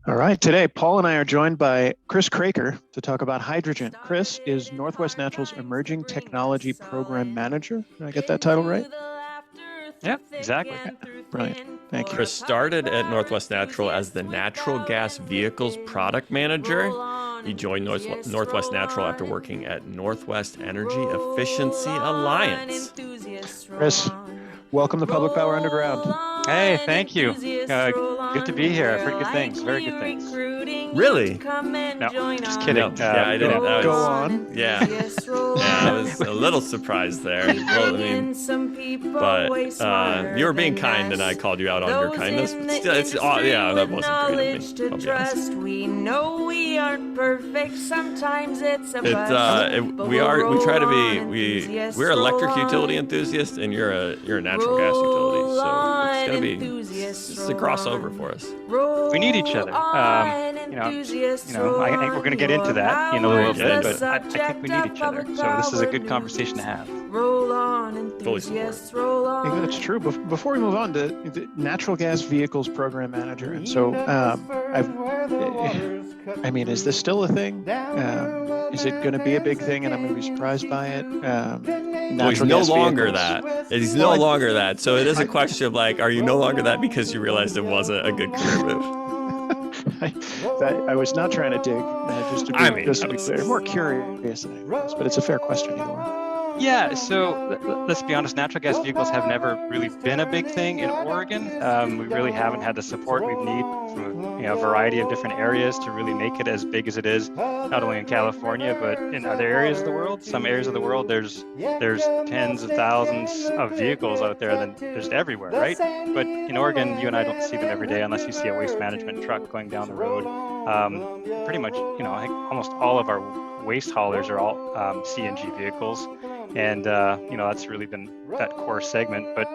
All right. Today, Paul and I are joined by Chris Kroeker to talk about hydrogen. Chris is Northwest Natural's Emerging Technology Program Manager. Did I get that title right? Yeah, exactly. Brilliant. Thank you. Chris started at Northwest Natural as the Natural Gas Vehicles Product Manager. He joined Northwest Natural after working at Northwest Energy Efficiency Alliance. Chris, welcome to Public Power Underground. Hey, thank you. Good to be here. I've heard good things, very good things. Really? No, just kidding. No, yeah, I didn't. Go on. Yeah, yeah, I was a little surprised there. Well, I mean, but you were being kind, and I called you out on your kindness. But still, yeah, that wasn't great of me. I'll be honest. We know we aren't perfect. Sometimes it's a we try to be we're electric utility enthusiasts, and you're a natural gas utility, so it's gonna be this is a crossover for us. We need each other. I think we're going to get into that in a little bit, but I think we need each other. So this is a good conversation to have. Fully support. Yeah, that's true. Before we move on to the Natural Gas Vehicles Program Manager, and so I mean, is this still a thing? Is it going to be a big thing, and I'm going to be surprised by it? Well, he's no longer that. He's no longer that. So it is a question of like, are you no longer that because you realized it wasn't a good career move? I was not trying to dig, just to be clear. More curious than anything else, but it's a fair question either way. Yeah, so let's be honest, natural gas vehicles have never really been a big thing in Oregon. We really haven't had the support we need from a variety of different areas to really make it as big as it is, not only in California, but in other areas of the world. Some areas of the world, there's tens of thousands of vehicles out there, then there's everywhere, right? But in Oregon, you and I don't see them every day unless you see a waste management truck going down the road. Pretty much, I think almost all of our waste haulers are all CNG vehicles. And, that's really been that core segment. But,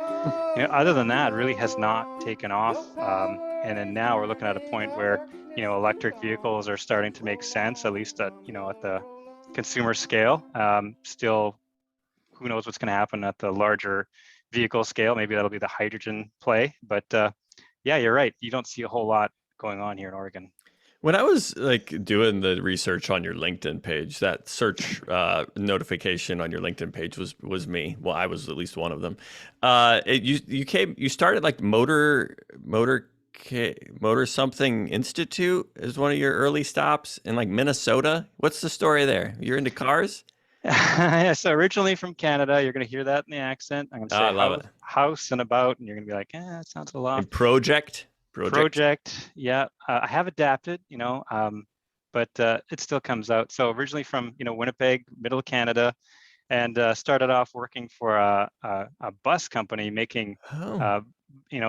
other than that, really has not taken off. And then now we're looking at a point where, electric vehicles are starting to make sense, at least at the consumer scale. Still, who knows what's going to happen at the larger vehicle scale. Maybe that'll be the hydrogen play. But yeah, you're right. You don't see a whole lot going on here in Oregon. When I was doing the research on your LinkedIn page, that search notification on your LinkedIn page was me. Well, I was at least one of them. You started like motor something institute as one of your early stops in like Minnesota. What's the story there? You're into cars? Yeah, so originally from Canada, you're going to hear that in the accent. I'm going to say house and about, and you're going to be like, that sounds a lot. Project, yeah. I have adapted, but it still comes out. So originally from, Winnipeg, middle Canada, and started off working for a bus company making,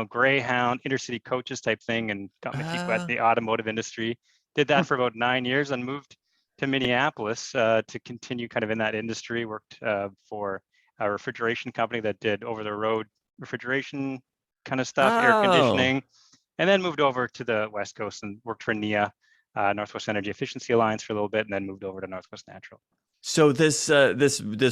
Greyhound intercity coaches type thing, and got my feet wet in the automotive industry. Did that for about 9 years and moved to Minneapolis to continue kind of in that industry. Worked for a refrigeration company that did over-the-road refrigeration kind of stuff, air conditioning. And then moved over to the West Coast and worked for NEA, Northwest Energy Efficiency Alliance for a little bit, and then moved over to Northwest Natural. So this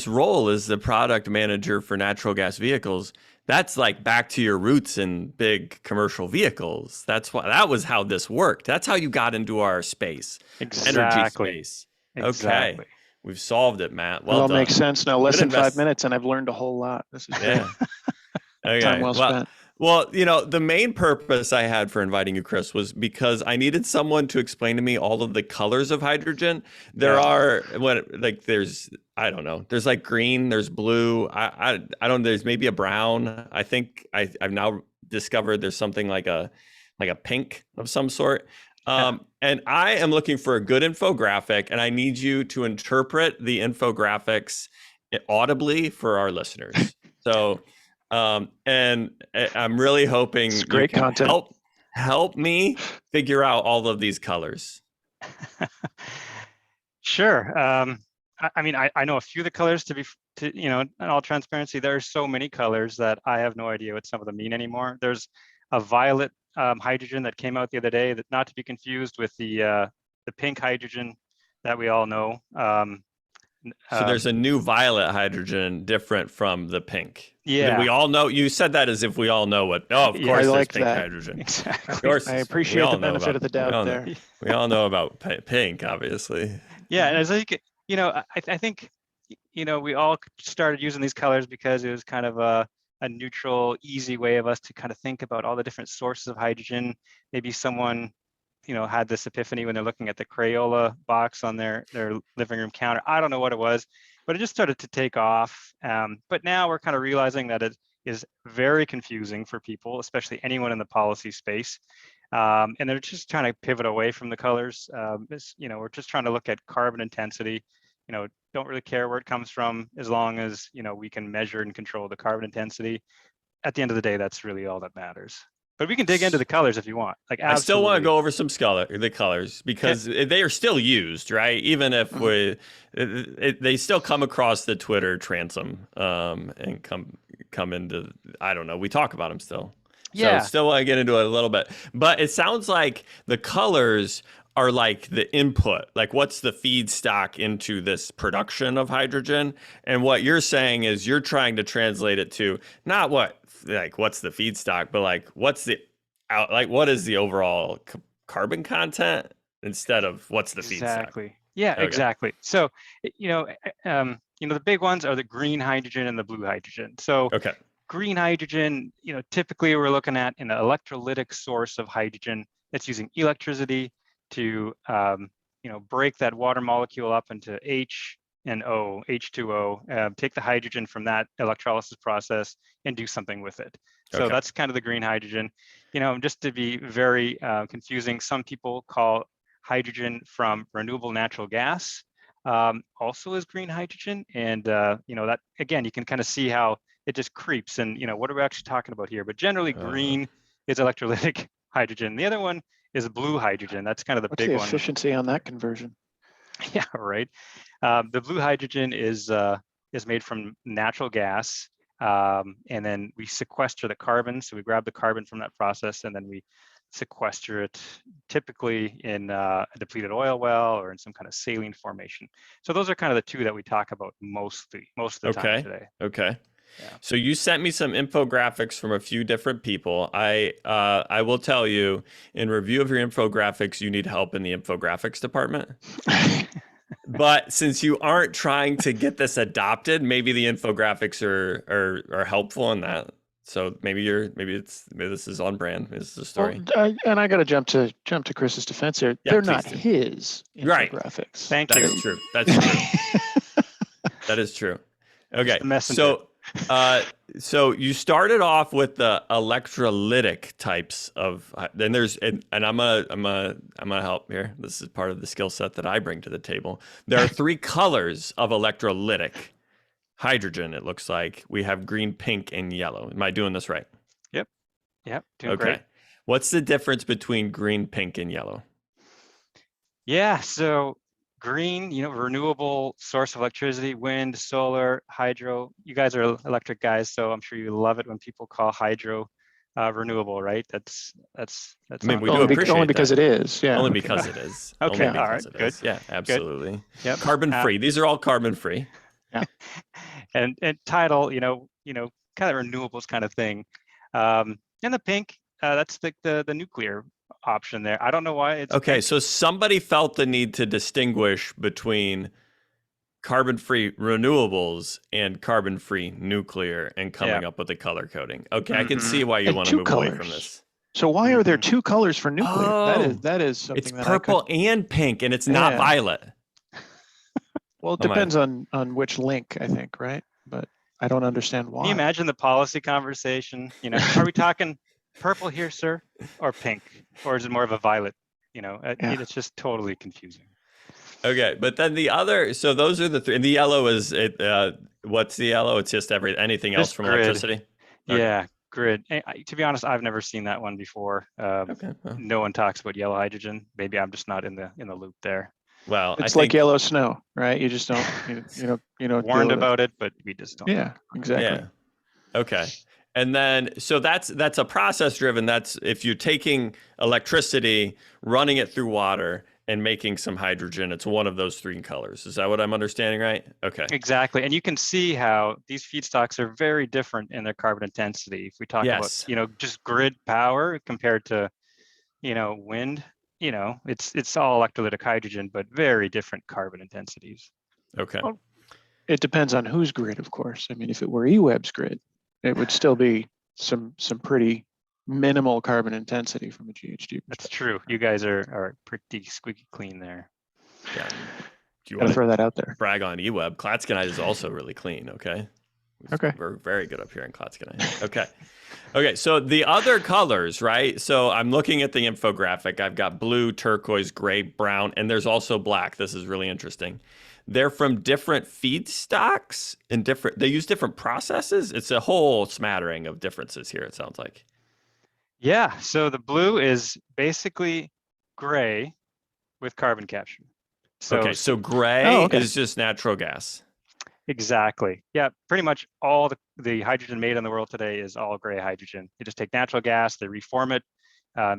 role as the product manager for natural gas vehicles, that's like back to your roots in big commercial vehicles. That was how this worked. That's how you got into our space, energy space. Exactly. Okay, we've solved it, Matt. Well, it all done. makes sense now. Less than 5 minutes, and I've learned a whole lot. This is yeah. Okay. Time well spent. Well, the main purpose I had for inviting you, Chris, was because I needed someone to explain to me all of the colors of hydrogen. There's I don't know. There's like green, there's blue. I don't. There's maybe a brown. I think I've now discovered there's something like a pink of some sort. And I am looking for a good infographic, and I need you to interpret the infographics audibly for our listeners. So. And I'm really hoping it's great content. Help me figure out all of these colors. Sure. I mean, I know a few of the colors in all transparency. There are so many colors that I have no idea what some of them mean anymore. There's a violet hydrogen that came out the other day, that not to be confused with the pink hydrogen that we all know. So there's a new violet hydrogen different from the pink. Yeah. We all know, you said that as if we all know what, of Yeah, course I there's like pink that. hydrogen. Exactly. Of course. I appreciate the benefit of the doubt there. We all know about pink, obviously. Yeah, and as I think, we all started using these colors because it was kind of a neutral, easy way of us to kind of think about all the different sources of hydrogen. Maybe someone, had this epiphany when they're looking at the Crayola box on their living room counter. I don't know what it was, but it just started to take off. But now we're kind of realizing that it is very confusing for people, especially anyone in the policy space. And they're just trying to pivot away from the colors. We're just trying to look at carbon intensity. Don't really care where it comes from as long as, we can measure and control the carbon intensity. At the end of the day, that's really all that matters. But we can dig into the colors if you want. I still want to go over the colors because they are still used, right? Even if they still come across the Twitter transom and come into, I don't know, we talk about them still. Yeah. So still want to get into it a little bit. But it sounds like the colors are like the input, like what's the feedstock into this production of hydrogen. And what you're saying is you're trying to translate it to not what's the feedstock, but what is the overall carbon content instead of what's the feedstock. Exactly. Yeah, okay. Exactly. So, the big ones are the green hydrogen and the blue hydrogen. So green hydrogen, typically we're looking at an electrolytic source of hydrogen that's using electricity to, break that water molecule up into H and O, H2O, take the hydrogen from that electrolysis process and do something with it. So that's kind of the green hydrogen. Just to be very confusing, some people call hydrogen from renewable natural gas also as green hydrogen. And, that, again, you can kind of see how it just creeps and, what are we actually talking about here? But generally green is electrolytic hydrogen. The other one is blue hydrogen. That's kind of the big one. What's the efficiency on that conversion? Yeah, right. The blue hydrogen is made from natural gas, and then we sequester the carbon. So we grab the carbon from that process, and then we sequester it, typically in a depleted oil well or in some kind of saline formation. So those are kind of the two that we talk about most of the time today. Okay. Yeah. So you sent me some infographics from a few different people. I will tell you, in review of your infographics, you need help in the infographics department. But since you aren't trying to get this adopted, maybe the infographics are helpful in that. So maybe this is on brand. This is a story. Well, and I got to jump to Chris's defense here. Yeah, they're not his infographics. Right. Thank you. That is true. That's true. That is true. Okay. So you started off with the electrolytic types of, and I'm gonna help here. This is part of the skill set that I bring to the table. There are 3 colors of electrolytic hydrogen. It looks like we have green, pink, and yellow. Am I doing this right? Yep. Doing great. What's the difference between green, pink, and yellow? Yeah. So green, renewable source of electricity, wind, solar, hydro. You guys are electric guys, so I'm sure you love it when people call hydro renewable, right? That's. I mean, we do appreciate only because that. it is. Yeah. Only because it is. Okay. All right. Good. Yeah. Absolutely. Yep. Carbon free. These are all carbon free. Yeah. and tidal, kind of renewables kind of thing. And the pink, that's the nuclear option there. I don't know why it's okay. pink. So somebody felt the need to distinguish between carbon-free renewables and carbon-free nuclear and coming up with the color coding. Okay, I can see why you want to move away from this. So why are there 2 colors for nuclear? That is something it's purple and pink, and it's not violet. Well, it depends on which link, I think, right? But I don't understand why. Can you imagine the policy conversation? Are we talking purple here, sir, or pink, or is it more of a violet? It's just totally confusing. Okay, but then the other, so those are the 3. And the yellow is it. What's the yellow? It's just anything else from grid. Electricity. Okay. Yeah, grid. To be honest, I've never seen that one before. No one talks about yellow hydrogen. Maybe I'm just not in the loop there. Well, it's like yellow snow, right? You just don't, you know, warned about it, but we just don't. Yeah, exactly. Yeah. Okay. And then, so that's a process driven. That's if you're taking electricity, running it through water, and making some hydrogen. It's one of those three colors. Is that what I'm understanding right? Okay. Exactly. And you can see how these feedstocks are very different in their carbon intensity. If we talk about, Yes. just grid power compared to, wind, it's all electrolytic hydrogen, but very different carbon intensities. Okay. Well, it depends on whose grid, of course. I mean, if it were eWeb's grid, it would still be some pretty minimal carbon intensity from a GHG That's perspective. true. You guys are pretty squeaky clean there. Yeah. Do you Gotta want throw to that out there. brag on eWeb? Klatskanite is also really clean. Okay. Okay. We're very good up here in Klatskanite. Okay. Okay. So the other colors, right? So I'm looking at the infographic. I've got blue, turquoise, gray, brown, and there's also black. This is really interesting. They're from different feedstocks and they use different processes. It's a whole smattering of differences here, it sounds like. Yeah. So the blue is basically gray with carbon capture. So gray okay. is just natural gas. Exactly. Yeah, pretty much all the hydrogen made in the world today is all gray hydrogen. You just take natural gas, they reform it,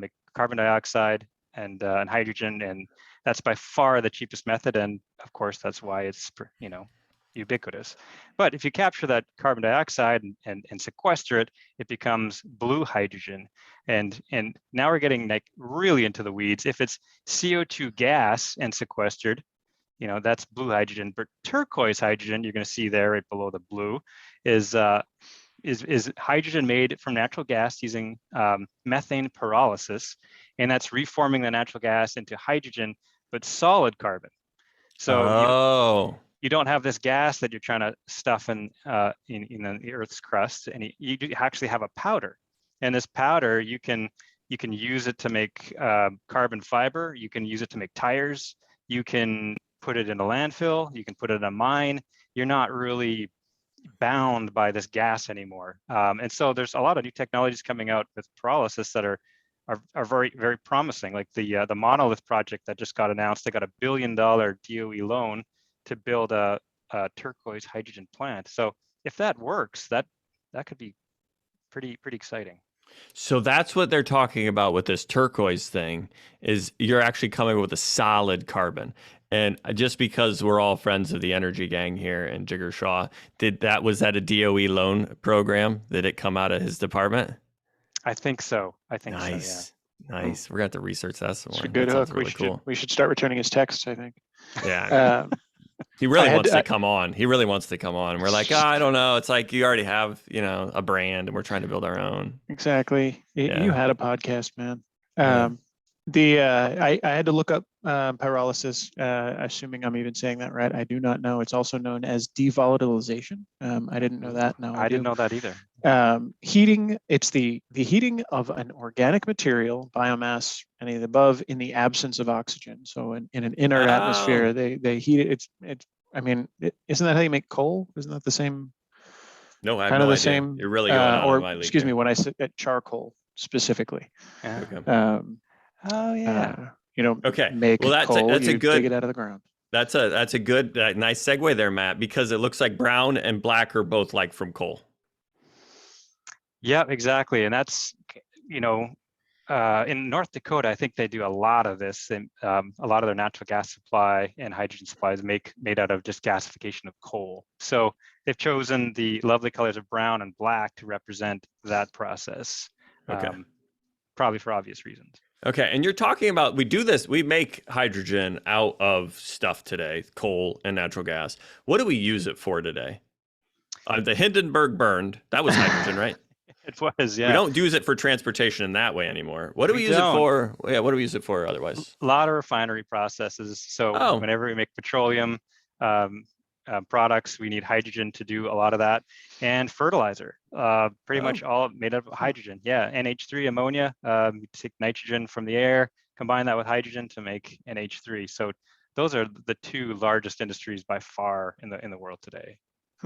make carbon dioxide and hydrogen, and that's by far the cheapest method. And of course, that's why it's ubiquitous. But if you capture that carbon dioxide and sequester it, it becomes blue hydrogen. And now we're getting like really into the weeds. If it's CO2 gas and sequestered, that's blue hydrogen. But turquoise hydrogen, you're going to see there right below the blue, is hydrogen made from natural gas using methane pyrolysis, and that's reforming the natural gas into hydrogen, but solid carbon. So you don't have this gas that you're trying to stuff in the Earth's crust, and you actually have a powder. And this powder, you can use it to make carbon fiber. You can use it to make tires. You can put it in a landfill. You can put it in a mine. You're not really bound by this gas anymore. And so there's a lot of new technologies coming out with pyrolysis that are very, very promising. Like the Monolith project that just got announced, they got $1 billion DOE loan to build a turquoise hydrogen plant. So if that works, that could be pretty exciting. So that's what they're talking about with this turquoise thing, is you're actually coming with a solid carbon. And just because we're all friends of the energy gang here and Jigger Shaw, was that a DOE loan program? Did it come out of his department? I think so. Nice. So, yeah. Nice. We're going to have to research that some more. It's a good hook. Really cool. We should start returning his texts, I think. Yeah. He really wants to come on. He really wants to come on. And we're like, I don't know. It's like you already have, a brand and we're trying to build our own. Exactly. Yeah. You had a podcast, man. Yeah. I had to look up pyrolysis, assuming I'm even saying that right. I do not know. It's also known as devolatilization. I didn't know that. No, I didn't know that either. Heating, it's the heating of an organic material, biomass, any of the above, in the absence of oxygen. So in an inert atmosphere, they heat it. Isn't that how you make coal? Isn't that the same? No, I have kind no of the idea. same. You're really going on or in my league excuse here. me, when I said charcoal specifically. Yeah. Okay. Make Well, coal, that's a good. dig it out of the ground. That's a good, nice segue there, Matt, because it looks like brown and black are both like from coal. Yeah, exactly. And that's, in North Dakota, I think they do a lot of this, and a lot of their natural gas supply and hydrogen supply is made out of just gasification of coal. So they've chosen the lovely colors of brown and black to represent that process, Okay. probably for obvious reasons. Okay, and you're talking about, we make hydrogen out of stuff today, coal and natural gas. What do we use it for today? The Hindenburg burned, that was hydrogen, right? It was, yeah. We don't use it for transportation in that way anymore. What do we use it for? Yeah, what do we use it for otherwise? A lot of refinery processes. So whenever we make petroleum products, we need hydrogen to do a lot of that. And fertilizer, pretty much all made up of hydrogen. Yeah, NH3 ammonia, you take nitrogen from the air, combine that with hydrogen to make NH3. So those are the two largest industries by far in the world today.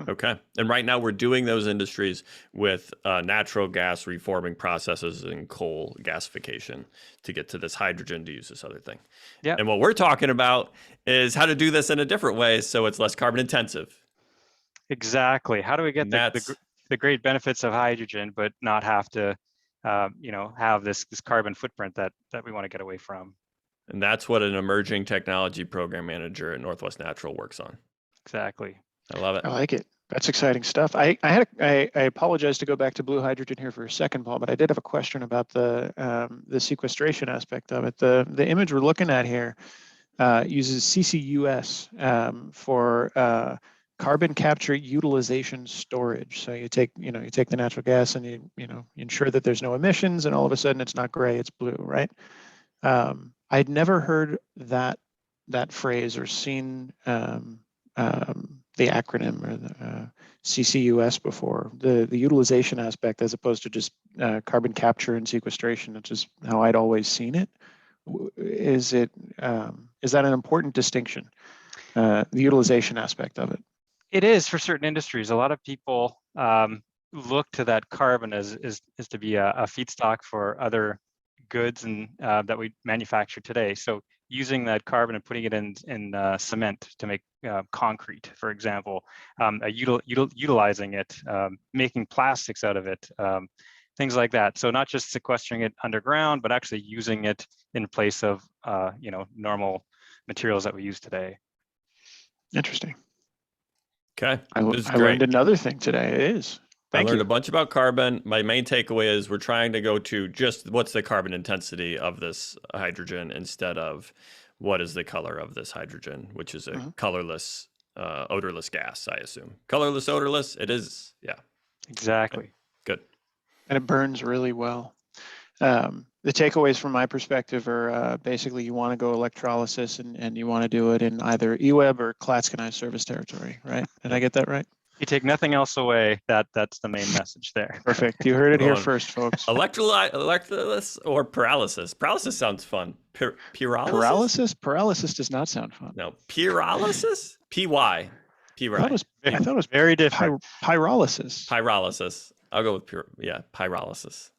Okay. And right now we're doing those industries with natural gas reforming processes and coal gasification to get to this hydrogen to use this other thing. Yeah. And what we're talking about is how to do this in a different way so it's less carbon intensive. Exactly. How do we get the great benefits of hydrogen, but not have to, have this carbon footprint that we want to get away from? And that's what an emerging technology program manager at Northwest Natural works on. Exactly. I love it. I like it. That's exciting stuff. I apologize to go back to blue hydrogen here for a second, Paul, but I did have a question about the sequestration aspect of it. The image we're looking at here uses CCUS for carbon capture utilization storage. So you take the natural gas and you ensure that there's no emissions, and all of a sudden it's not gray, it's blue, right? I'd never heard that phrase or seen the acronym or the CCUS before. The utilization aspect, as opposed to just carbon capture and sequestration, which is how I'd always seen it. Is that an important distinction? The utilization aspect of it. It is for certain industries. A lot of people look to that carbon as to be a feedstock for other goods and that we manufacture today. So using that carbon and putting it in cement to make concrete, for example, utilizing it, making plastics out of it, things like that. So not just sequestering it underground, but actually using it in place of normal materials that we use today. Interesting. Okay, I this is learned great. another thing today. It is. I learned a bunch about carbon. My main takeaway is we're trying to go to just what's the carbon intensity of this hydrogen instead of what is the color of this hydrogen, which is a colorless, odorless gas, I assume. Colorless, odorless, it is, yeah. Exactly. Good. And it burns really well. The takeaways from my perspective are basically you want to go electrolysis and you want to do it in either EWEB or Clatskanie service territory, right? Did I get that right? You take nothing else away. That's the main message there. Perfect. You heard it here first, folks. Electrolysis or paralysis? Paralysis sounds fun. Pyrolysis? Paralysis does not sound fun. No, pyrolysis? P-Y. I thought it was very different. Pyrolysis. Pyrolysis. I'll go with pyrolysis.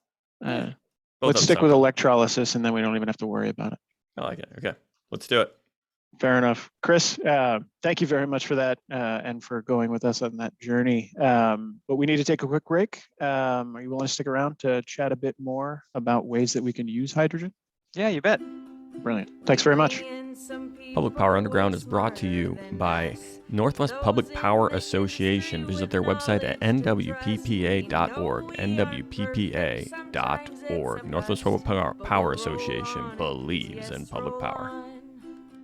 Let's stick with electrolysis, and then we don't even have to worry about it. I like it. Okay, let's do it. Fair enough. Chris, thank you very much for that and for going with us on that journey. But we need to take a quick break. Are you willing to stick around to chat a bit more about ways that we can use hydrogen? Yeah, you bet. Brilliant. Thanks very much. Public Power Underground is brought to you by Northwest Public Power Association. Visit their website at nwppa.org, nwppa.org. Northwest Public Power Association believes in public power.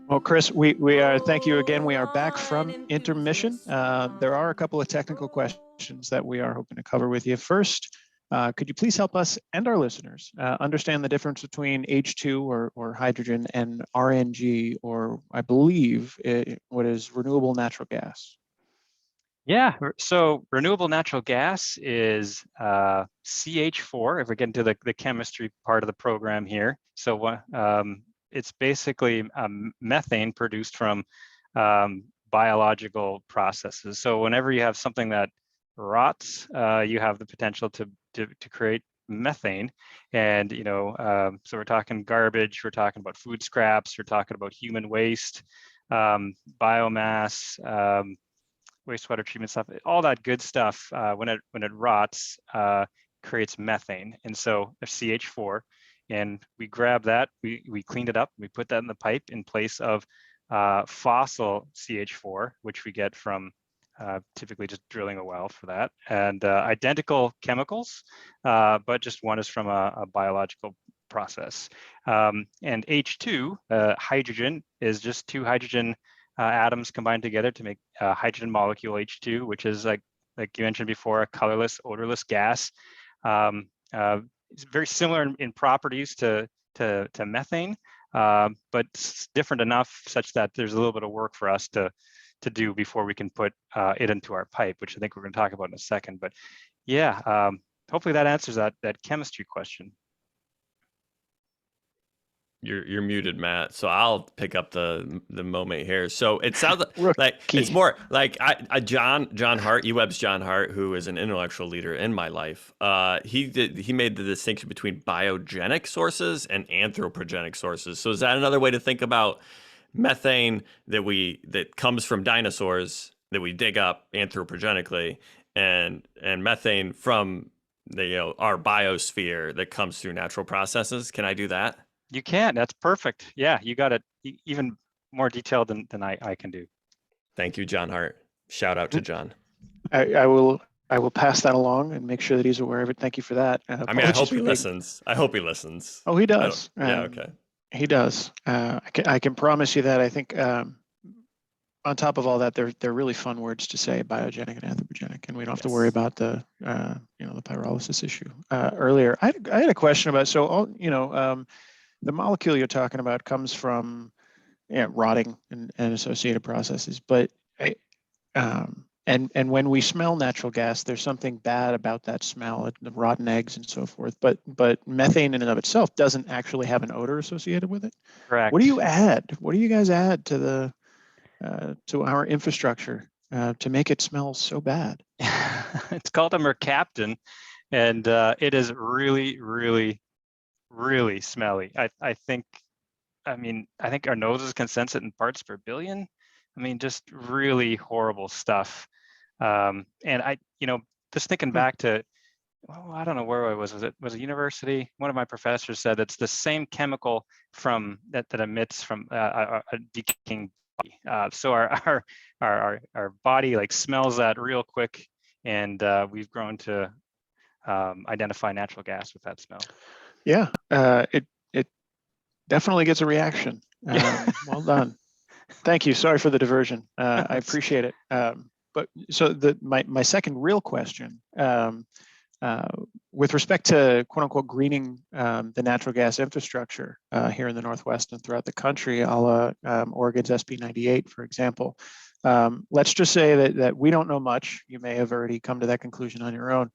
Well, Chris, we are. Thank you again. We are back from intermission. There are a couple of technical questions that we are hoping to cover with you. First, could you please help us and our listeners understand the difference between H2 or hydrogen and RNG, or I believe what is renewable natural gas? Yeah, so renewable natural gas is CH4, if we get into the chemistry part of the program here. So it's basically methane produced from biological processes. So whenever you have something that rots, you have the potential to create methane. And so we're talking garbage, we're talking about food scraps, we're talking about human waste, biomass, wastewater treatment stuff, all that good stuff. When it rots, creates methane. And so there's CH4. And we grab that, we cleaned it up, we put that in the pipe in place of fossil CH4, which we get from typically just drilling a well for that, and identical chemicals, but just one is from a biological process. And H2, hydrogen, is just two hydrogen atoms combined together to make a hydrogen molecule H2, which is like you mentioned before, a colorless, odorless gas. It's very similar in properties to methane, but it's different enough such that there's a little bit of work for us to do before we can put it into our pipe, which I think we're going to talk about in a second. But yeah, hopefully that answers that chemistry question. You're muted, Matt. So I'll pick up the moment here. So it sounds like it's more like John Hart, UWeb's John Hart, who is an intellectual leader in my life. He made the distinction between biogenic sources and anthropogenic sources. So is that another way to think about methane that comes from dinosaurs that we dig up anthropogenically, and methane from our biosphere that comes through natural processes? Can I do that? You can. That's perfect. Yeah, you got it even more detailed than I can do. Thank you, John Hart. Shout out to John. I will pass that along and make sure that he's aware of it. Thank you for that. I mean, I hope Apologies he for late. listens. I hope he listens. Oh, he I don't- does. Yeah, okay. He does. I can promise you that. I think on top of all that, they're really fun words to say, biogenic and anthropogenic, and we don't have to worry Yes. about the the pyrolysis issue. Earlier, I had a question about the molecule you're talking about comes from rotting and associated processes, but and when we smell natural gas, there's something bad about that smell, the rotten eggs and so forth. But methane in and of itself doesn't actually have an odor associated with it. Correct. What do you add? What do you guys add to the to our infrastructure to make it smell so bad? It's called a mercaptan, and it is really, really, really smelly. I think our noses can sense it in parts per billion. I mean, just really horrible stuff. And just thinking back to, I don't know where I was. Was it university? One of my professors said it's the same chemical from that emits from a decaying body. So our body like smells that real quick, and we've grown to identify natural gas with that smell. Yeah, it definitely gets a reaction. Well done. Thank you. Sorry for the diversion. I appreciate it. But so my second real question, with respect to quote unquote greening the natural gas infrastructure here in the Northwest and throughout the country, a la Oregon's SB 98, for example. Let's just say that we don't know much. You may have already come to that conclusion on your own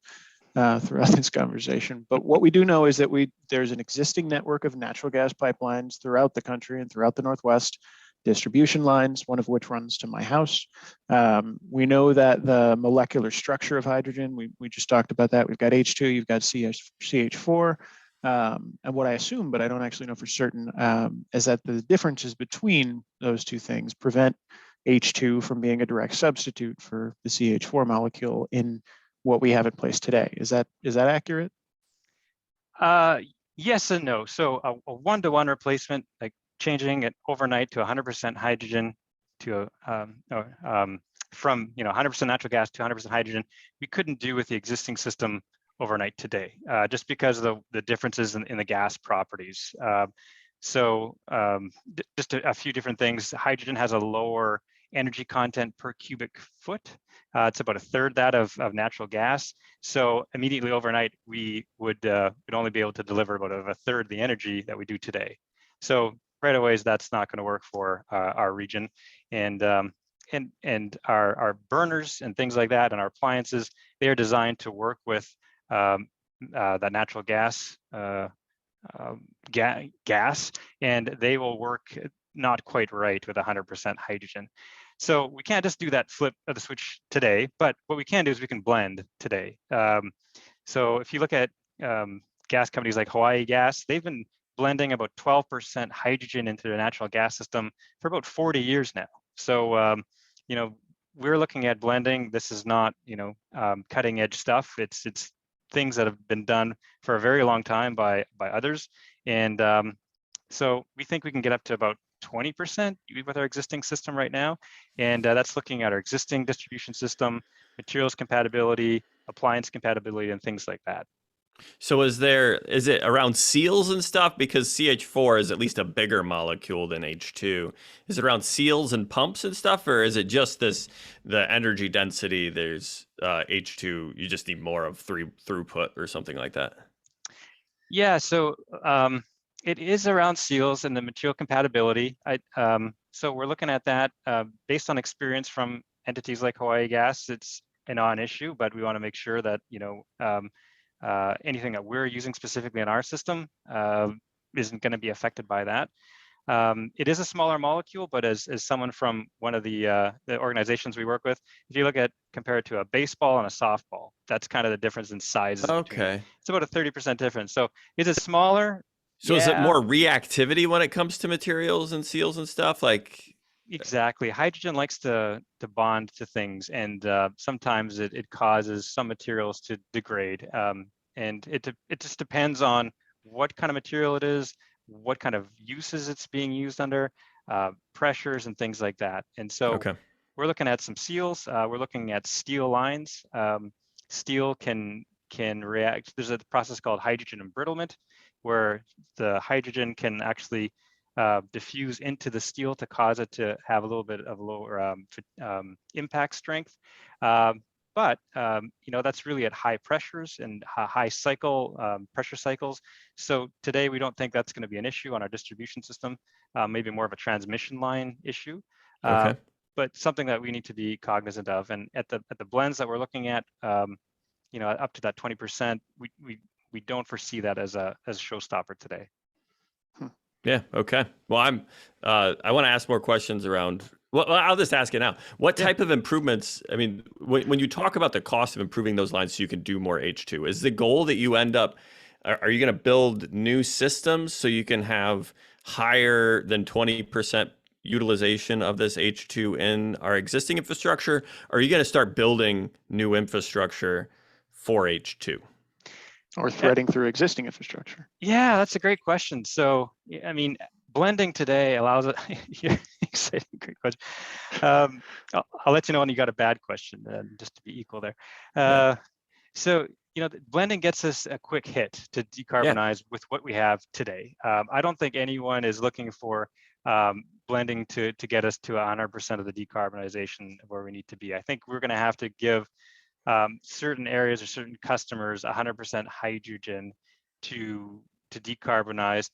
throughout this conversation. But what we do know is that there's an existing network of natural gas pipelines throughout the country and throughout the Northwest, distribution lines, one of which runs to my house. We know that the molecular structure of hydrogen, we just talked about that. We've got H2, you've got CH4. And what I assume, but I don't actually know for certain, is that the differences between those two things prevent H2 from being a direct substitute for the CH4 molecule in what we have in place today. Is that accurate? Yes and no. So a one-to-one replacement, like changing it overnight to 100% hydrogen to from 100% natural gas to 100% hydrogen, we couldn't do with the existing system overnight today, just because of the differences in the gas properties. Just a few different things. Hydrogen has a lower energy content per cubic foot. It's about a third that of natural gas. So immediately overnight, we would only be able to deliver about a third the energy that we do today. So right away, that's not going to work for our region, and our burners and things like that, and our appliances, they are designed to work with that natural gas gas, and they will work not quite right with 100% hydrogen. So we can't just do that flip of the switch today, but what we can do is we can blend today. So if you look at gas companies like Hawaii Gas, they've been blending about 12% hydrogen into their natural gas system for about 40 years now. So, we're looking at blending. This is not, cutting edge stuff. It's things that have been done for a very long time by others. And so we think we can get up to about 20% with our existing system right now. And that's looking at our existing distribution system, materials compatibility, appliance compatibility, and things like that. So is it around seals and stuff? Because CH4 is at least a bigger molecule than H2. Is it around seals and pumps and stuff, or is it just the energy density? There's H2, you just need more of throughput or something like that? Yeah, so it is around seals and the material compatibility. So we're looking at that based on experience from entities like Hawaii Gas. It's a non-issue, but we want to make sure that anything that we're using specifically in our system isn't going to be affected by that. It is a smaller molecule, but as someone from one of the organizations we work with, if you compare it to a baseball and a softball, that's kind of the difference in sizes. Okay. It's about a 30% difference. So is it smaller? So is it more reactivity when it comes to materials and seals and stuff? Exactly. Hydrogen likes to bond to things, and sometimes it causes some materials to degrade. And it just depends on what kind of material it is, what kind of uses it's being used under, pressures and things like that. And so Okay. we're looking at some seals. We're looking at steel lines. Steel can react. There's a process called hydrogen embrittlement, where the hydrogen can actually diffuse into the steel to cause it to have a little bit of lower impact strength. But that's really at high pressures and high cycle pressure cycles. So today we don't think that's going to be an issue on our distribution system. Maybe more of a transmission line issue. Okay. But something that we need to be cognizant of. And at the blends that we're looking at, up to that 20%, we don't foresee that as a showstopper today. Yeah. Okay. Well, I want to ask more questions around. Well, I'll just ask it now. What type of improvements? I mean, when you talk about the cost of improving those lines so you can do more H2, is the goal that you end up? Are you going to build new systems so you can have higher than 20% utilization of this H2 in our existing infrastructure? Or are you going to start building new infrastructure for H2? Or threading through existing infrastructure? Yeah, that's a great question. So, I mean, blending today allows it. Exciting, great question. I'll let you know when you got a bad question, just to be equal there. So, blending gets us a quick hit to decarbonize with what we have today. I don't think anyone is looking for blending to get us to 100% of the decarbonization of where we need to be. I think we're going to have to give certain areas or certain customers 100% hydrogen to decarbonize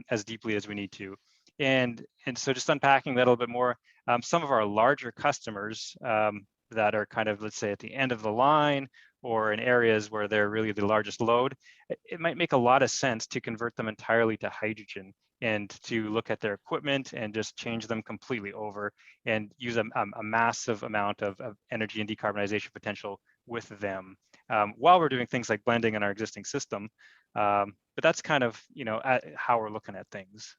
as deeply as we need to. And so just unpacking that a little bit more, some of our larger customers that are kind of, let's say, at the end of the line or in areas where they're really the largest load, it might make a lot of sense to convert them entirely to hydrogen and to look at their equipment and just change them completely over and use a massive amount of energy and decarbonization potential with them while we're doing things like blending in our existing system. But that's kind of, how we're looking at things.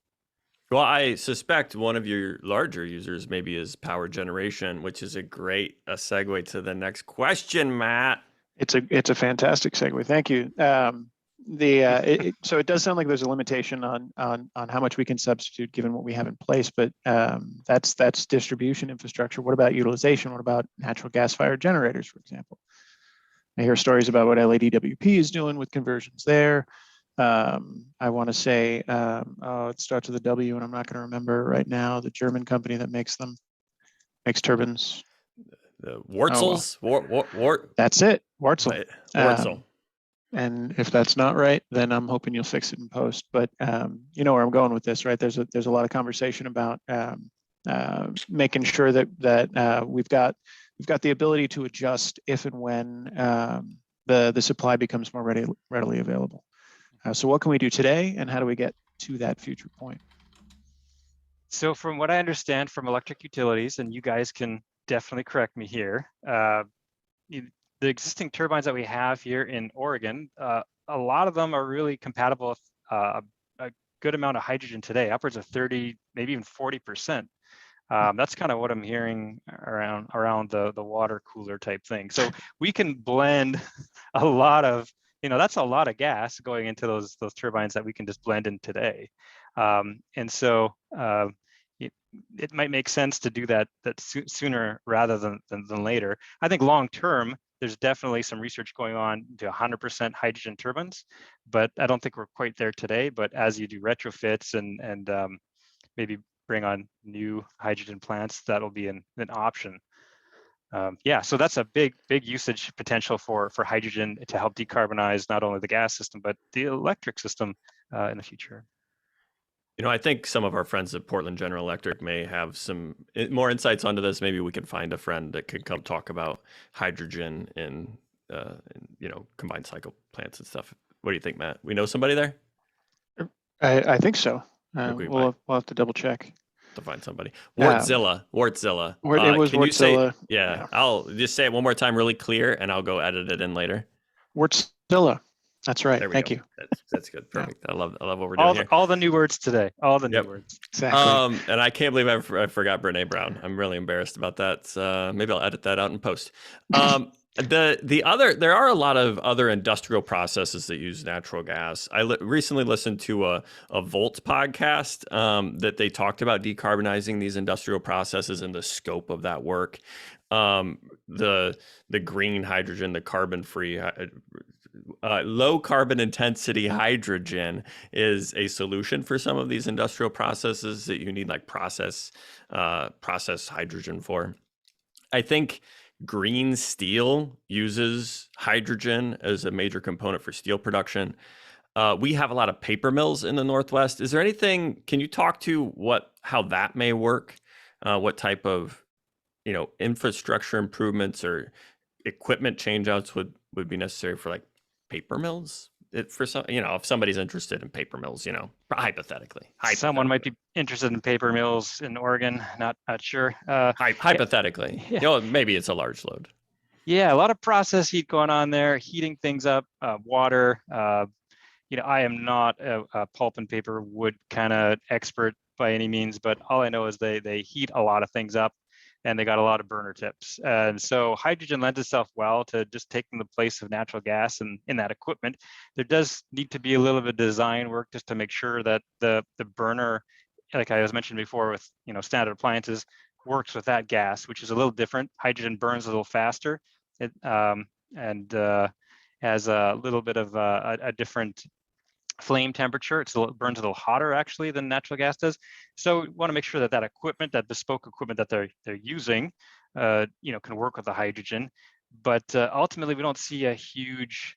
Well, I suspect one of your larger users maybe is power generation, which is a great segue to the next question, Matt. It's a fantastic segue. Thank you. So it does sound like there's a limitation on how much we can substitute given what we have in place, but that's distribution infrastructure. What about utilization? What about natural gas-fired generators, for example? I hear stories about what LADWP is doing with conversions there. I want to say, it starts with a W, and I'm not going to remember right now. The German company that makes turbines. The Wurzels? That's it, Wurzel. Wurzel. And if that's not right, then I'm hoping you'll fix it in post. But you know where I'm going with this, right? There's a lot of conversation about making sure that we've got the ability to adjust if and when the supply becomes more readily available. So what can we do today, and how do we get to that future point? So from what I understand from electric utilities, and you guys can definitely correct me here, the existing turbines that we have here in Oregon, a lot of them are really compatible with a good amount of hydrogen today, upwards of 30, maybe even 40%. That's kind of what I'm hearing around the water cooler type thing. So we can blend a lot of, that's a lot of gas going into those turbines that we can just blend in today. And so it might make sense to do that sooner rather than later. I think long term, there's definitely some research going on to 100% hydrogen turbines, but I don't think we're quite there today. But as you do retrofits and maybe bring on new hydrogen plants, that'll be an option. So that's a big usage potential for hydrogen to help decarbonize not only the gas system, but the electric system in the future. I think some of our friends at Portland General Electric may have some more insights onto this. Maybe we can find a friend that could come talk about hydrogen in combined cycle plants and stuff. What do you think, Matt? We know somebody there? I think so. We'll have to double check. To find somebody. Wartzilla. It was can Wartzilla. You say, yeah, I'll just say it one more time really clear, and I'll go edit it in later. Wartzilla. That's right. Thank you. That's good. Perfect. I love what we're doing here. All the new words today. All the new words. Exactly. And I can't believe I forgot Brene Brown. I'm really embarrassed about that. Maybe I'll edit that out in post. There are a lot of other industrial processes that use natural gas. I recently listened to a Volt podcast that they talked about decarbonizing these industrial processes and the scope of that work. The green hydrogen, the carbon free, low carbon intensity hydrogen is a solution for some of these industrial processes that you need like process hydrogen for. I think green steel uses hydrogen as a major component for steel production. We have a lot of paper mills in the Northwest. Is there anything, can you talk to how that may work? What type of, infrastructure improvements or equipment changeouts would be necessary for like paper mills? For some, if somebody's interested in paper mills, hypothetically. Someone might be interested in paper mills in Oregon. Not sure. Hypothetically, yeah. Maybe it's a large load. Yeah, a lot of process heat going on there, heating things up, water. I am not a pulp and paper wood kind of expert by any means, but all I know is they heat a lot of things up, and they got a lot of burner tips. And so hydrogen lends itself well to just taking the place of natural gas and in that equipment. There does need to be a little bit of design work just to make sure that the burner, like I was mentioned before with standard appliances, works with that gas, which is a little different. Hydrogen burns a little faster, and has a little bit of a different flame temperature. It burns a little hotter actually than natural gas does. So we want to make sure that equipment, that bespoke equipment that they're using, can work with the hydrogen. But ultimately, we don't see a huge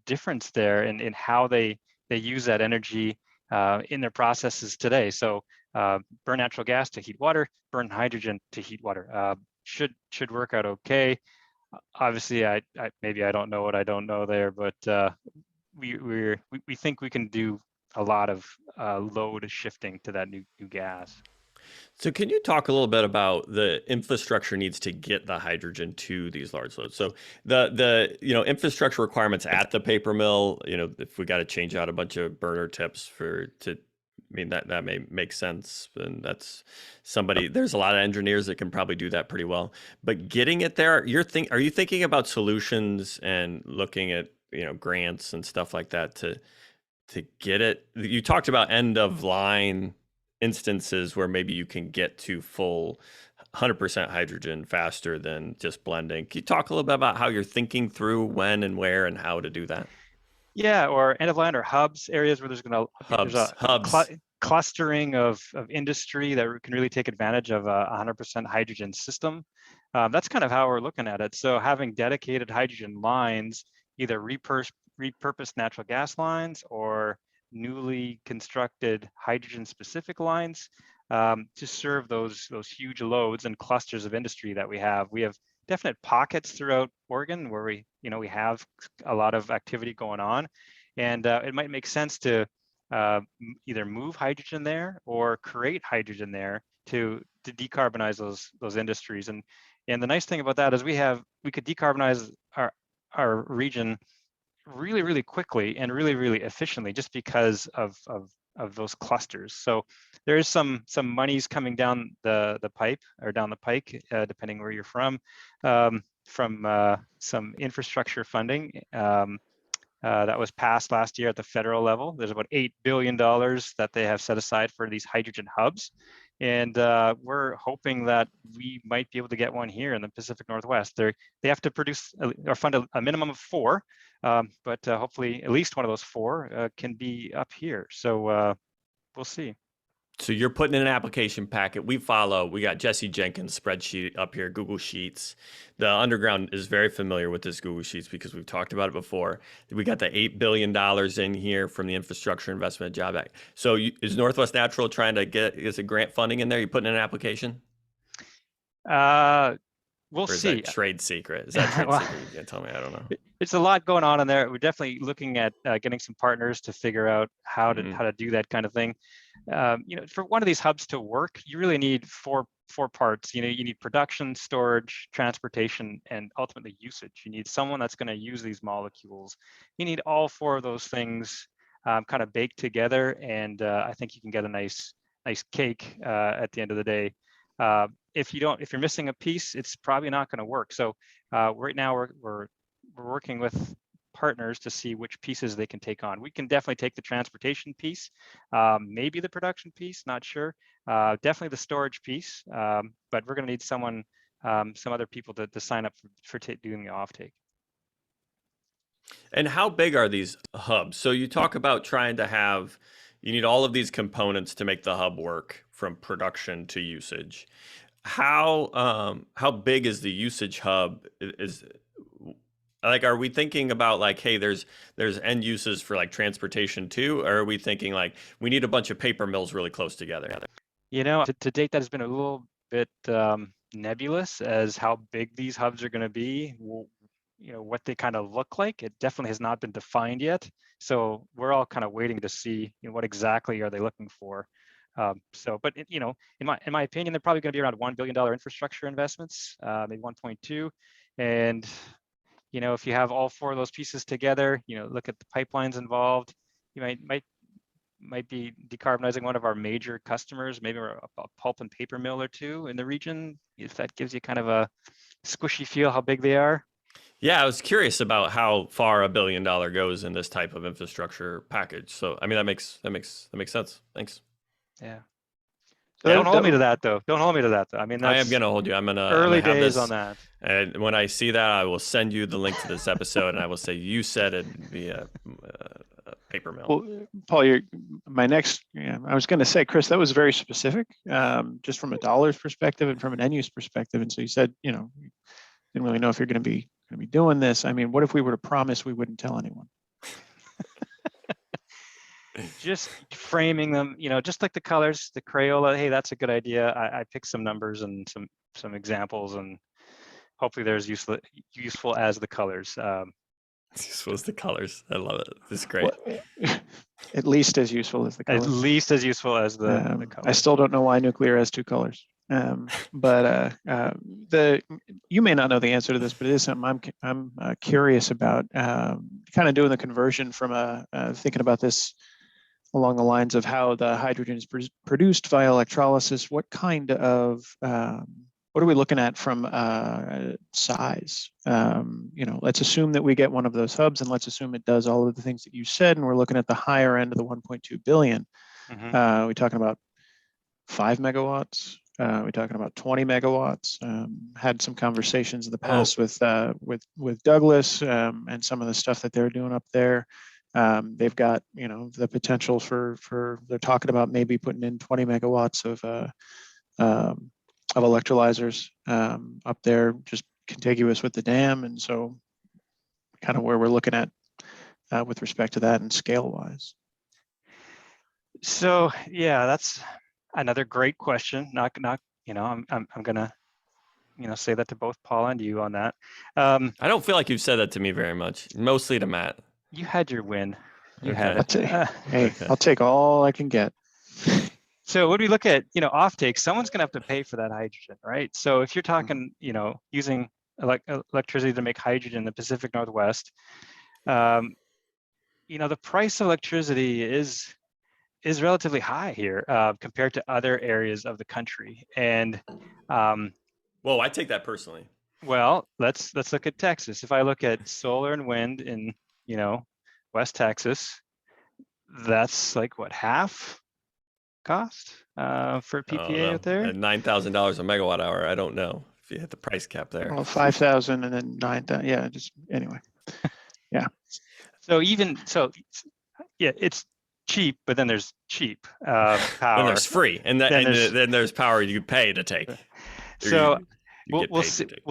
difference there in how they use that energy in their processes today. So burn natural gas to heat water, burn hydrogen to heat water. Should work out okay. Obviously, I maybe I don't know what I don't know there, but we think we can do a lot of load shifting to that new gas. So can you talk a little bit about the infrastructure needs to get the hydrogen to these large loads? So the infrastructure requirements at the paper mill, if we got to change out a bunch of burner tips that may make sense. And that's there's a lot of engineers that can probably do that pretty well. But getting it there, are you thinking about solutions and looking at, grants and stuff like that to get it? You talked about end of line instances where maybe you can get to full 100% hydrogen faster than just blending. Can you talk a little bit about how you're thinking through when and where and how to do that? Yeah, or end of line or hubs, areas where there's a clustering of industry that can really take advantage of a 100% hydrogen system. That's kind of how we're looking at it. So having dedicated hydrogen lines, either repurposed natural gas lines or newly constructed hydrogen specific lines to serve those huge loads and clusters of industry that we have. We have definite pockets throughout Oregon where we have a lot of activity going on, and it might make sense to either move hydrogen there or create hydrogen there to decarbonize those industries. And the nice thing about that is we could decarbonize our region really, really quickly and really, really efficiently just because of those clusters. So there is some monies coming down the pipe or down the pike, depending where you're from some infrastructure funding that was passed last year at the federal level. There's about $8 billion that they have set aside for these hydrogen hubs. And we're hoping that we might be able to get one here in the Pacific Northwest. They have to produce or fund a minimum of 4, but hopefully at least one of those 4 can be up here. So we'll see. So you're putting in an application packet. We got Jesse Jenkins' spreadsheet up here, Google Sheets. The Underground is very familiar with this Google Sheets because we've talked about it before. We got the $8 billion in here from the Infrastructure Investment and Job Act. So is Northwest Natural trying to is a grant funding in there? You putting in an application? We'll see. Is that trade secret? Is that trade secret? You can't tell me. I don't know. It's a lot going on in there. We're definitely looking at getting some partners to figure out how to do that kind of thing. For one of these hubs to work, you really need four parts. You need production, storage, transportation, and ultimately usage. You need someone that's going to use these molecules. You need all 4 of those things kind of baked together, and I think you can get a nice cake at the end of the day. if you're missing a piece, it's probably not going to work. So right now we're working with partners to see which pieces they can take on. We can definitely take the transportation piece, maybe the production piece, not sure. Definitely the storage piece, but we're going to need some other people to sign up for doing the offtake. And how big are these hubs? So you talk about trying to have, you need all of these components to make the hub work from production to usage. How big is the usage hub? Is like, are we thinking about like, hey, there's end uses for like transportation too, or are we thinking like we need a bunch of paper mills really close together? You know, to date, that has been a little bit nebulous as how big these hubs are going to be. You know, what they kind of look like. It definitely has not been defined yet. So we're all kind of waiting to see, you know, what exactly are they looking for. But you know, in my opinion, they're probably going to be around $1 billion infrastructure investments, maybe 1.2. And you know, if you have all four of those pieces together, you know, look at the pipelines involved, you might be decarbonizing one of our major customers, maybe a pulp and paper mill or two in the region. If that gives you kind of a squishy feel how big they are. Yeah, I was curious about how far $1 billion goes in this type of infrastructure package. So, I mean, that makes sense. Thanks. Yeah. So Don't hold me to that though. Don't hold me to that though. I mean, I am gonna hold you. I'm gonna early have days this, on that. and when I see that, I will send you the link to this episode, and I will say you said it via paper mill. Well, Paul, my next. I was going to say, Chris, that was very specific, just from a dollars perspective and from an end use perspective. And so you said, you know, you didn't really know if you're going to be doing this. I mean, what if we were to promise we wouldn't tell anyone? Just framing them, you know, just like the colors, the Crayola. Hey, that's a good idea. I picked some numbers and some examples, and hopefully they're as useful as the colors. Useful as the colors. I love it. This is great. Well, at least as useful as the colors. At least as useful as the colors. I still don't know why nuclear has two colors. But you may not know the answer to this, but it is something I'm curious about. Kind of doing the conversion from thinking about this along the lines of how the hydrogen is produced via electrolysis. What kind of what are we looking at from size? You know, let's assume that we get one of those hubs, and let's assume it does all of the things that you said, and we're looking at the higher end of the 1.2 billion. Mm-hmm. We're talking about 5 megawatts. We're talking about 20 megawatts. Had some conversations in the past with Douglas and some of the stuff that they're doing up there. They've got, you know, the potential for they're talking about maybe putting in 20 megawatts of electrolyzers up there, just contiguous with the dam, and so kind of where we're looking at with respect to that and scale wise. So yeah, that's another great question. Not you know, I'm gonna, you know, say that to both Paul and you on that. I don't feel like you've said that to me very much. Mostly to Matt. You had your win. You Okay. had it. Hey, Okay. I'll take all I can get. So when we look at, you know, offtake, someone's going to have to pay for that hydrogen, right? So if you're talking, you know, using electricity to make hydrogen in the Pacific Northwest, you know, the price of electricity is relatively high here compared to other areas of the country. And Whoa, I take that personally. well, let's look at Texas. If I look at solar and wind in, you know, West Texas, that's like what, half cost for PPA out there? At $9,000 a megawatt hour, I don't know if you hit the price cap there. Well, 5,000 and then 9,000. Yeah, just anyway. Yeah. So yeah, it's cheap, but then there's cheap power. Then there's free, and then there's power you pay to take. So we'll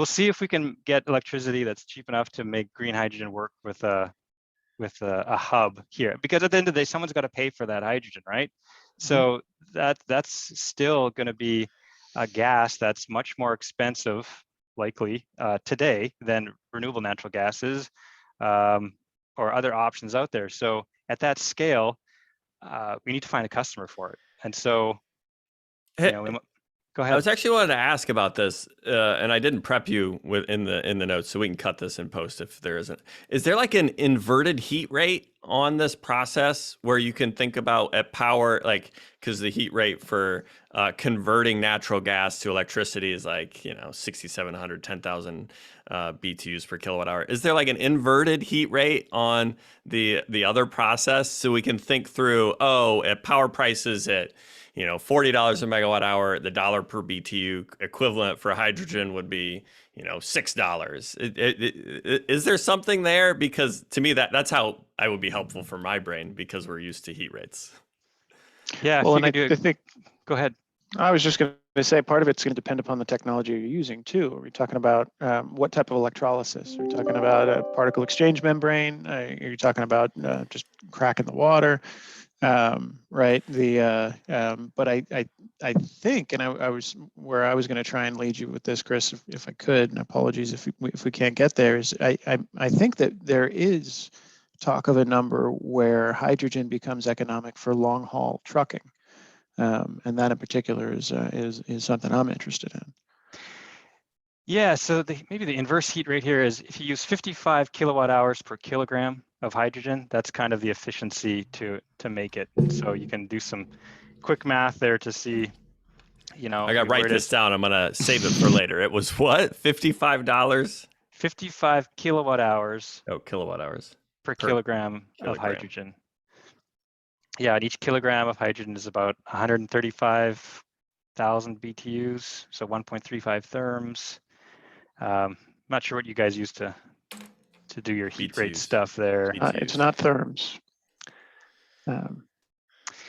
see if we can get electricity that's cheap enough to make green hydrogen work with a hub here, because at the end of the day, someone's got to pay for that hydrogen, right? So that's still going to be a gas that's much more expensive, likely today, than renewable natural gases or other options out there. So at that scale, we need to find a customer for it. And so, you know, go ahead. I was actually wanted to ask about this, and I didn't prep you in the notes, so we can cut this in post if there isn't. Is there like an inverted heat rate on this process where you can think about at power, like because the heat rate for converting natural gas to electricity is like, 6,700, 10,000 BTUs per kilowatt hour. Is there like an inverted heat rate on the other process, so we can think through, at power prices at $40 a megawatt hour, the dollar per BTU equivalent for hydrogen would be $6. Is there something there? Because to me that's how I would be helpful for my brain, because we're used to heat rates. Yeah, Well, if you and could I think go ahead. I was just going to say part of it's going to depend upon the technology you're using too. Are we talking about what type of electrolysis? Are we talking about a particle exchange membrane? Are you talking about just cracking the water? Right. But I think, and I was where I was going to try and lead you with this, Chris, if I could, and apologies if we can't get there, is I think that there is talk of a number where hydrogen becomes economic for long haul trucking. And that in particular is something I'm interested in. Yeah, so maybe the inverse heat rate here is if you use 55 kilowatt hours per kilogram of hydrogen, that's kind of the efficiency to make it. So you can do some quick math there to see, I got to write this down. I'm going to save it for later. It was what? $55? 55 kilowatt hours. Oh, kilowatt hours. Per kilogram of hydrogen. Yeah, and each kilogram of hydrogen is about 135,000 BTUs, so 1.35 therms. Not sure what you guys use to do your heat rate stuff there. It's not therms. No,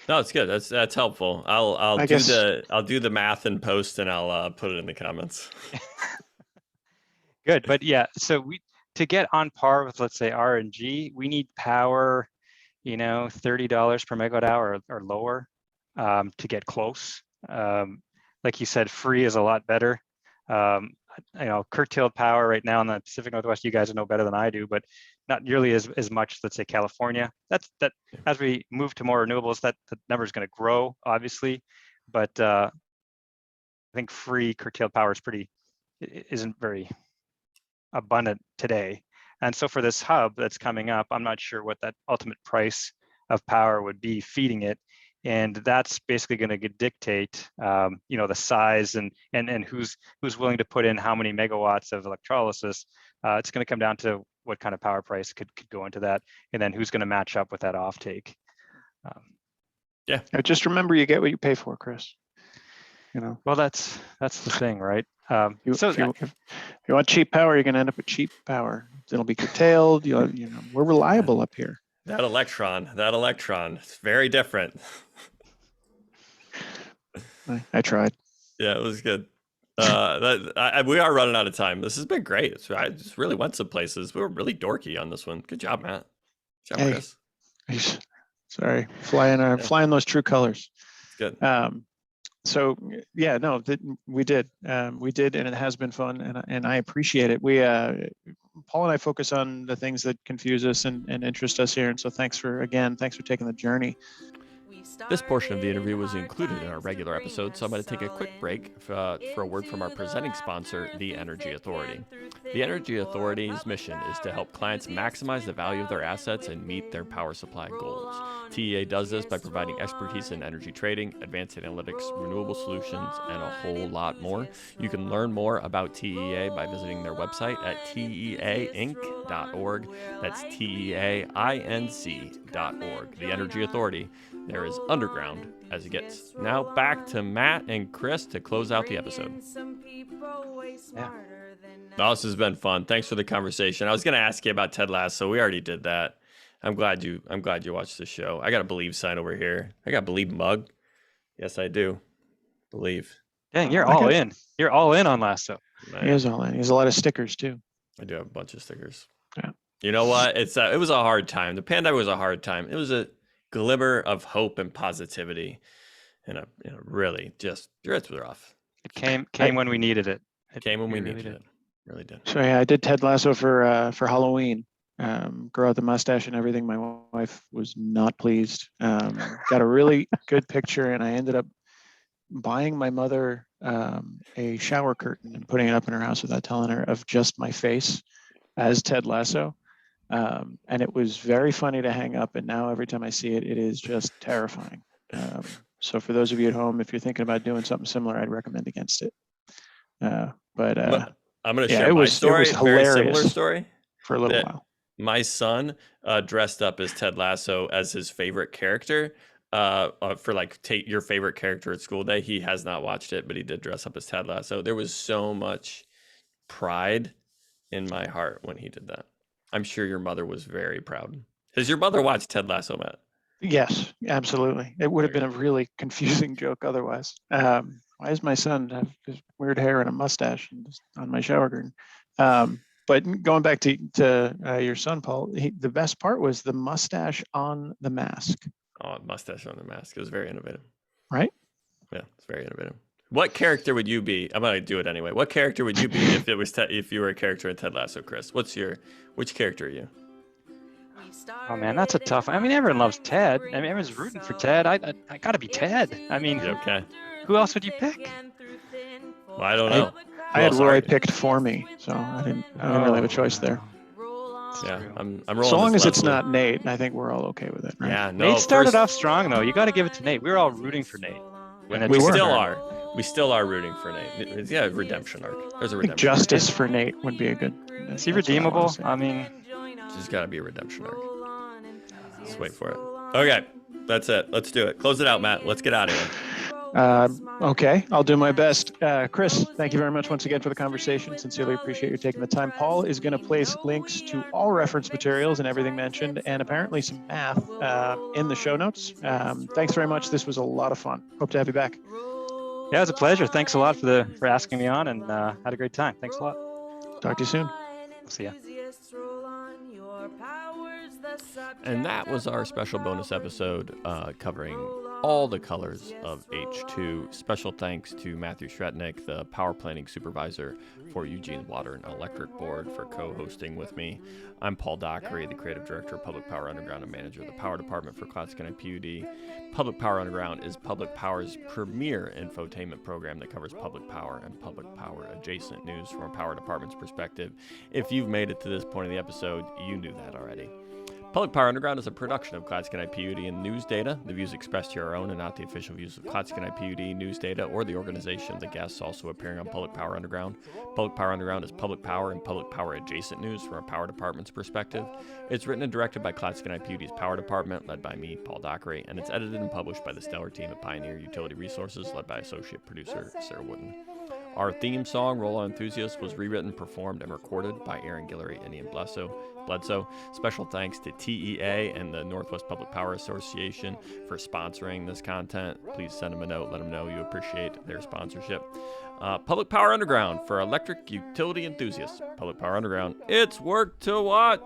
it's good. That's helpful. I'll do the math in post, and I'll put it in the comments. Good, but yeah, so to get on par with, let's say, RNG, we need power, $30 per megawatt hour or lower to get close. Like you said, free is a lot better. Curtailed power right now in the Pacific Northwest, you guys know better than I do, but not nearly as much, let's say, California. That as we move to more renewables, that the number is going to grow, obviously, but I think free curtailed power isn't very abundant today. And so for this hub that's coming up, I'm not sure what that ultimate price of power would be feeding it. And that's basically going to dictate, the size and who's willing to put in how many megawatts of electrolysis. It's going to come down to what kind of power price could go into that, and then who's going to match up with that offtake. Yeah. Just remember, you get what you pay for, Chris. Well, that's the thing, right? If you want cheap power, you're going to end up with cheap power. It'll be curtailed. We're reliable up here. That electron, it's very different. I tried. Yeah, it was good. We are running out of time. This has been great. I just really went some places. We were really dorky on this one. Good job, Matt. Good job, Chris. Sorry, flying those true colors. Good. So yeah, no, we did, and it has been fun, and I appreciate it. We Paul and I focus on the things that confuse us and interest us here, and so thanks for taking the journey. This portion of the interview was included in our regular episode, so I'm going to take a quick break for a word from our presenting sponsor, the Energy Authority. The Energy Authority's mission is to help clients maximize the value of their assets and meet their power supply goals. TEA does this by providing expertise in energy trading, advanced analytics, renewable solutions, and a whole lot more. You can learn more about TEA by visiting their website at teainc.org. That's teainc.org. The Energy Authority. They're as underground as it gets. Now back to Matt and Chris to close out the episode. Yeah. Oh, this has been fun. Thanks for the conversation. I was going to ask you about Ted Lasso. We already did that. I'm glad you watched the show. I got a believe sign over here. I got a believe mug. Yes, I do. Believe. Dang, you're all in. You're all in on Lasso. Man. He is all in. He has a lot of stickers too. I do have a bunch of stickers. Yeah. You know what? It was a hard time. The pandemic was a hard time. It was a glimmer of hope and positivity, and really just it's rough. It came when we needed it. It came when we needed it. Really did. So yeah, I did Ted Lasso for Halloween. Grow out the mustache and everything. My wife was not pleased. Got a really good picture, and I ended up buying my mother a shower curtain and putting it up in her house without telling her, of just my face as Ted Lasso. And it was very funny to hang up, and now every time I see it, it is just terrifying. So for those of you at home, if you're thinking about doing something similar, I'd recommend against it. But I'm going to yeah, share it my was story. Very similar hilarious story. for a little that while. My son dressed up as Ted Lasso as his favorite character for like take your favorite character at school day. He has not watched it, but he did dress up as Ted Lasso. There was so much pride in my heart when he did that. I'm sure your mother was very proud. Has your mother watched Ted Lasso, Matt? Yes, absolutely. It would have been a really confusing joke otherwise. Why does my son have this weird hair and a mustache on my shower curtain? But going back to your son, Paul, the best part was the mustache on the mask. Oh, mustache on the mask. It was very innovative. Right? Yeah, it's very innovative. What character would you be? I'm gonna do it anyway. What character would you be if it was if you were a character in Ted Lasso, Chris? Which character are you? Oh man, that's a tough one. I mean, everyone loves Ted. I mean, everyone's rooting for Ted. I gotta be Ted. I mean, You okay? who else would you pick? Well, I don't know. I had Who else Roy are you? picked for me, so I didn't really have a choice there. Yeah, true. I'm rolling. So long this as it's Leslie. not Nate, I think we're all okay with it, right? Yeah, no. Nate started first- off strong though. You got to give it to Nate. We were all rooting for Nate. When it We took a still turn. are. We still are rooting for Nate. Yeah, redemption arc. There's a I think redemption. justice for Nate would be a good. Is he that's what I wanna redeemable? say. I mean, There's got to be a redemption arc. Let's wait for it. Okay, that's it. Let's do it. Close it out, Matt. Let's get out of here. Okay, I'll do my best. Chris, thank you very much once again for the conversation. Sincerely appreciate you taking the time. Paul is going to place links to all reference materials and everything mentioned, and apparently some math in the show notes. Thanks very much. This was a lot of fun. Hope to have you back. yeah, it was a pleasure. Thanks a lot for asking me on, and had a great time. Thanks a lot. Talk to you soon. See ya. And that was our special bonus episode covering all the colors of H2. Special thanks to Matthew Shretnick, the power planning supervisor for Eugene Water and Electric Board, for co-hosting with me. I'm Paul Dockery, the creative director of Public Power Underground and manager of the power department for Clatskanie County PUD. Public Power Underground is Public Power's premier infotainment program that covers public power and public power adjacent news from a power department's perspective. If you've made it to this point in the episode, you knew that already. Public Power Underground is a production of Clatskanie County PUD and News Data. The views expressed here are our own and not the official views of Clatskanie County PUD, News Data, or the organization of the guests also appearing on Public Power Underground. Public Power Underground is public power and public power adjacent news from our power department's perspective. It's written and directed by Clatskanie County PUD's power department, led by me, Paul Dockery, and it's edited and published by the stellar team at Pioneer Utility Resources, led by associate producer Sarah Wooden. Our theme song, Roll On Enthusiast, was rewritten, performed, and recorded by Aaron Guillory and Ian Bledsoe. Special thanks to TEA and the Northwest Public Power Association for sponsoring this content. Please send them a note, let them know you appreciate their sponsorship. Public Power Underground for electric utility enthusiasts. Public Power Underground, it's work to watch.